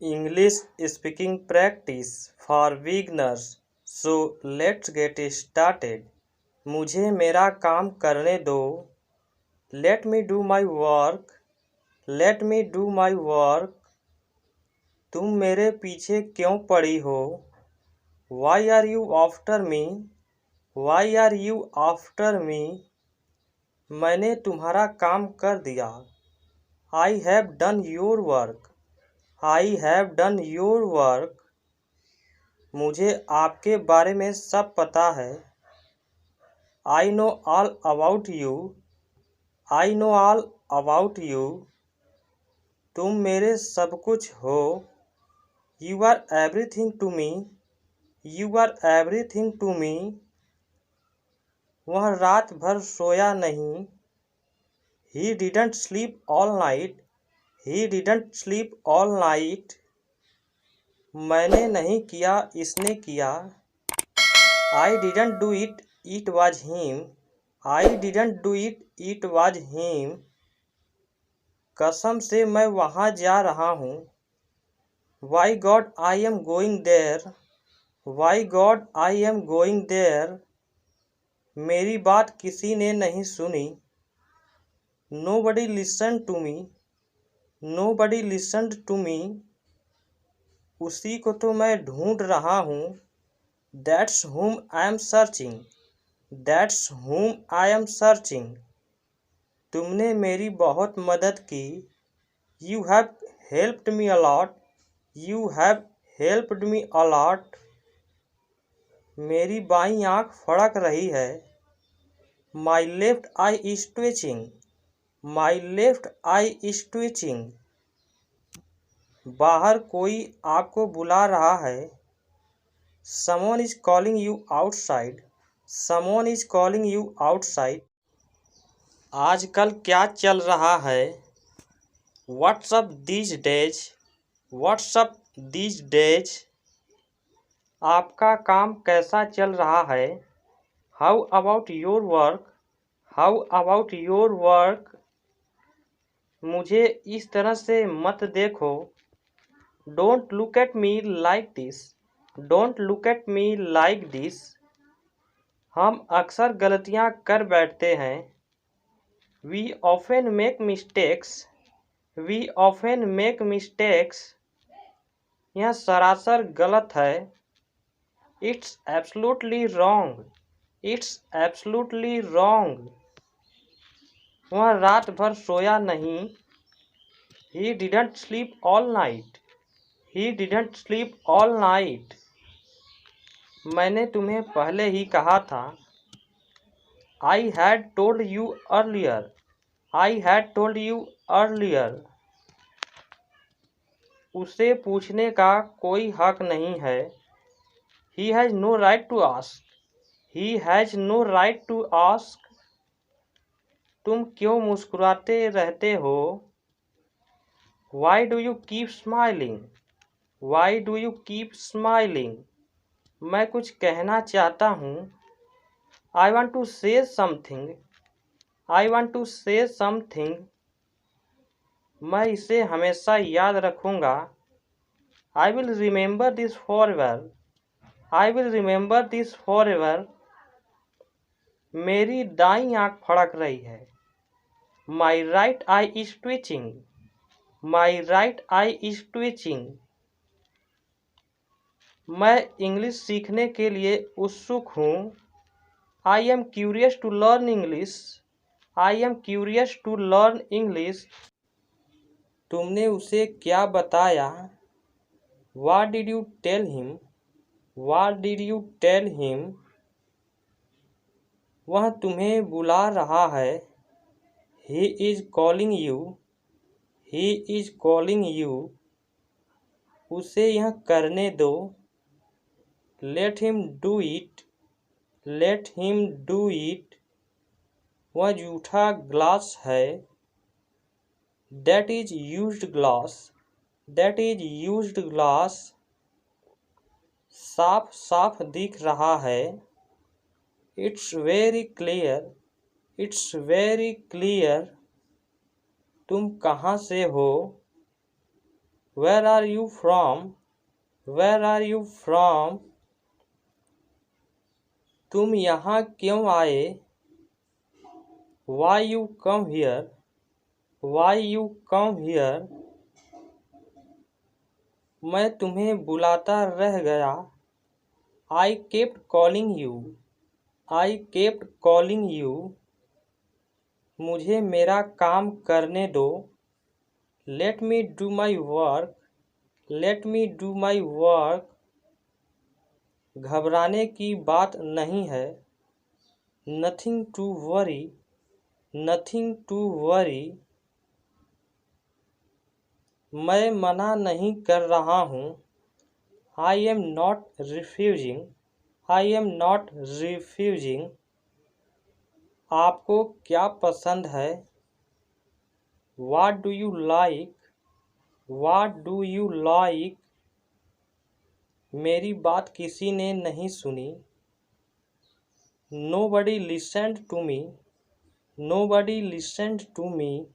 English speaking practice for beginners. So let's get started. मुझे मेरा काम करने दो. Let me do my work. Let me do my work. तुम मेरे पीछे क्यों पड़ी हो? Why are you after me? Why are you after me? मैंने तुम्हारा काम कर दिया. I have done your work. I have done your work. मुझे आपके बारे में सब पता है. I know all about you. I know all about you. तुम मेरे सब कुछ हो. You are everything to me. You are everything to me. वह रात भर सोया नहीं. He didn't sleep all night. He didn't sleep all night. मैंने नहीं किया, इसने किया. I didn't do it, it was him. I didn't do it, it was him. कसम से मैं वहाँ जा रहा हूँ. By God, I am going there. By God, I am going there. मेरी बात किसी ने नहीं सुनी. Nobody listened to me. Nobody listened to me. उसी को तो मैं ढूंढ रहा हूँ. That's whom I am searching. That's whom I am searching. तुमने मेरी बहुत मदद की. You have helped me a lot. You have helped me a lot. मेरी बाईं आँख फड़क रही है. My left eye is twitching. My left eye is twitching. बाहर कोई आपको बुला रहा है. Someone is calling you outside. Someone is calling you outside. आजकल क्या चल रहा है? What's up these days? What's up these days? आपका काम कैसा चल रहा है? How about your work? How about your work? मुझे इस तरह से मत देखो. Don't look at me like this. Don't look at me like this. हम अक्सर गलतियाँ कर बैठते हैं. We often make mistakes. We often make mistakes. यह सरासर गलत है. It's absolutely wrong. It's absolutely wrong. वह रात भर सोया नहीं. He didn't sleep all night. He didn't sleep all night. मैंने तुम्हें पहले ही कहा था. I had told you earlier. I had told you earlier. उसे पूछने का कोई हक नहीं है. He has no right to ask. He has no right to ask. तुम क्यों मुस्कुराते रहते हो? Why do you keep smiling? Why do you keep smiling? मैं कुछ कहना चाहता हूँ. I want to say something. I want to say something. मैं इसे हमेशा याद रखूँगा. I will remember this forever. I will remember this forever. मेरी दाईं आँख फड़क रही है. My right eye is twitching. My right eye is twitching. मैं इंग्लिश सीखने के लिए उत्सुक हूँ. I am curious to learn English. I am curious to learn English. तुमने उसे क्या बताया? What did you tell him? What did you tell him? वह तुम्हें बुला रहा है. He is calling you. He is calling you. उसे यह करने दो. Let him do it. Let him do it. वह जूठा ग्लास है. That is used glass. That is used glass. साफ साफ दिख रहा है. It's very clear. It's very clear. तुम कहाँ से हो? Where are you from? Where are you from? तुम यहाँ क्यों आए? Why you come here? Why you come here? मैं तुम्हें बुलाता रह गया। I kept calling you. I kept calling you. मुझे मेरा काम करने दो। Let me do my work. Let me do my work. घबराने की बात नहीं है। Nothing to worry. Nothing to worry. मैं मना नहीं कर रहा हूँ। I am not refusing. I am not refusing. आपको क्या पसंद है? What do you like? What do you like? मेरी बात किसी ने नहीं सुनी। Nobody listened to me. Nobody listened to me.